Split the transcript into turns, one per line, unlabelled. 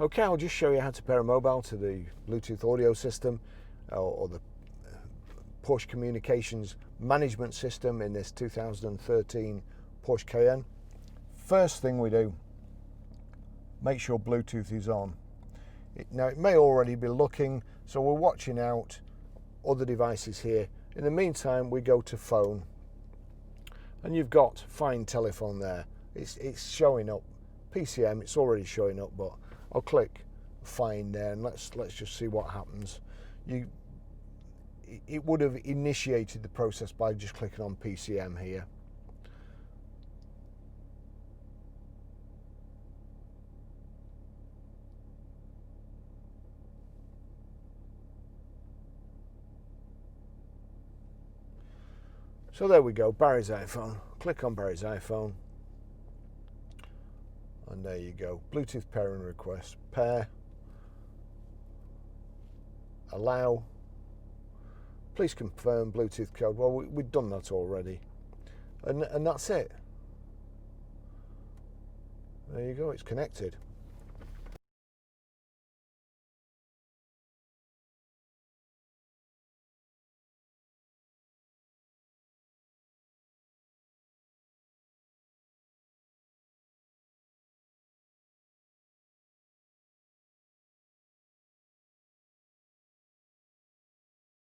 Okay, I'll just show you how to pair a mobile to the Bluetooth audio system or the Porsche communications management system in this 2013 Porsche Cayenne. First thing we do, make sure Bluetooth is on. Now it may already be looking, so we're watching out other devices here. In the meantime, we go to phone, and you've got Find Telephone there. It's showing up. PCM, it's already showing up, but I'll click Find there, and let's just see what happens. It would have initiated the process by just clicking on PCM here. So there we go, Barry's iPhone. Click on Barry's iPhone. And there you go, Bluetooth pairing request. Pair. Allow. Please confirm Bluetooth code. Well, we've done that already. And that's it. There you go, it's connected.